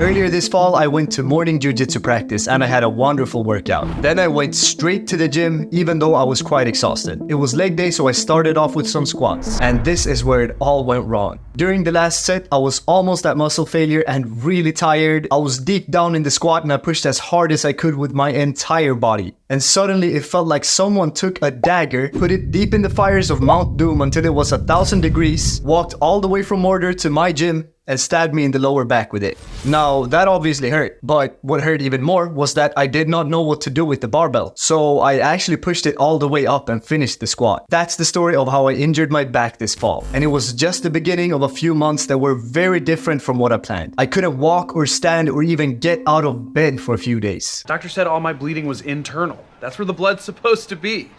Earlier this fall, I went to morning jiu-jitsu practice and I had a wonderful workout. Then I went straight to the gym even though I was quite exhausted. It was leg day, so I started off with some squats. And this is where it all went wrong. During the last set, I was almost at muscle failure and really tired. I was deep down in the squat and I pushed as hard as I could with my entire body. And suddenly it felt like someone took a dagger, put it deep in the fires of Mount Doom until it was 1,000 degrees, walked all the way from Mordor to my gym, and stabbed me in the lower back with it. Now, that obviously hurt, but what hurt even more was that I did not know what to do with the barbell. So I actually pushed it all the way up and finished the squat. That's the story of how I injured my back this fall. And it was just the beginning of a few months that were very different from what I planned. I couldn't walk or stand or even get out of bed for a few days. Doctor said all my bleeding was internal. That's where the blood's supposed to be.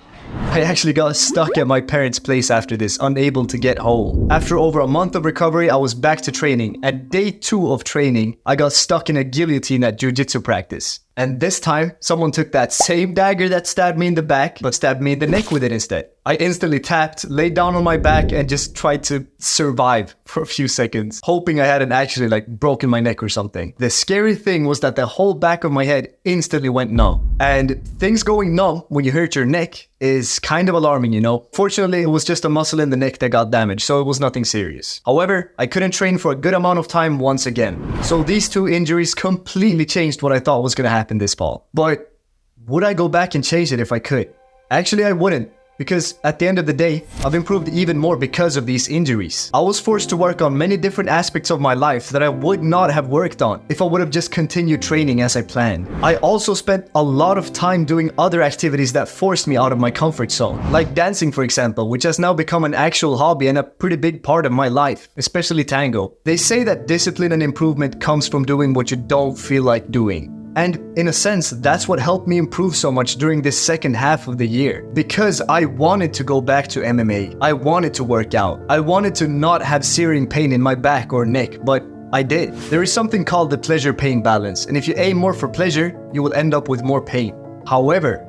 I actually got stuck at my parents' place after this, unable to get home. After over a month of recovery, I was back to training. At day 2 of training, I got stuck in a guillotine at jiu-jitsu practice. And this time, someone took that same dagger that stabbed me in the back, but stabbed me in the neck with it instead. I instantly tapped, laid down on my back, and just tried to survive for a few seconds, hoping I hadn't actually broken my neck or something. The scary thing was that the whole back of my head instantly went numb. And things going numb when you hurt your neck is kind of alarming, you know? Fortunately, it was just a muscle in the neck that got damaged, so it was nothing serious. However, I couldn't train for a good amount of time once again. So these 2 injuries completely changed what I thought was gonna happen this fall. But would I go back and change it if I could? Actually, I wouldn't. Because at the end of the day, I've improved even more because of these injuries. I was forced to work on many different aspects of my life that I would not have worked on if I would have just continued training as I planned. I also spent a lot of time doing other activities that forced me out of my comfort zone. Like dancing, for example, which has now become an actual hobby and a pretty big part of my life, especially tango. They say that discipline and improvement comes from doing what you don't feel like doing. And in a sense, that's what helped me improve so much during this second half of the year. Because I wanted to go back to MMA. I wanted to work out. I wanted to not have searing pain in my back or neck, but I did. There is something called the pleasure-pain balance, and if you aim more for pleasure, you will end up with more pain. However,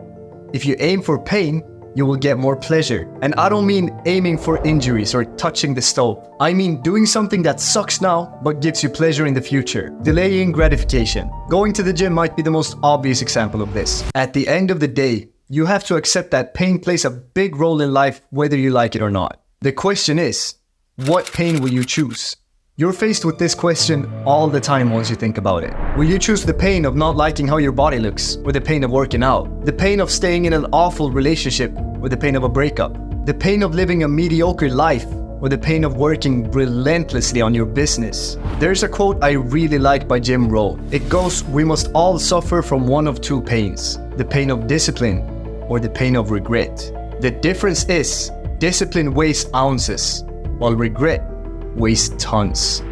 if you aim for pain, you will get more pleasure. And I don't mean aiming for injuries or touching the stove. I mean doing something that sucks now but gives you pleasure in the future. Delaying gratification. Going to the gym might be the most obvious example of this. At the end of the day, you have to accept that pain plays a big role in life whether you like it or not. The question is, what pain will you choose? You're faced with this question all the time once you think about it. Will you choose the pain of not liking how your body looks, or the pain of working out? The pain of staying in an awful relationship, or the pain of a breakup? The pain of living a mediocre life, or the pain of working relentlessly on your business? There's a quote I really like by Jim Rohn. It goes, "We must all suffer from one of 2 pains, the pain of discipline or the pain of regret." The difference is, discipline weighs ounces, while regret weighs tons.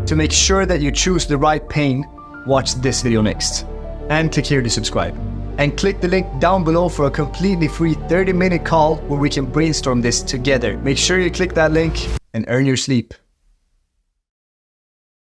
To make sure that you choose the right pain, watch this video next. And click here to subscribe. And click the link down below for a completely free 30-minute call where we can brainstorm this together. Make sure you click that link and earn your sleep.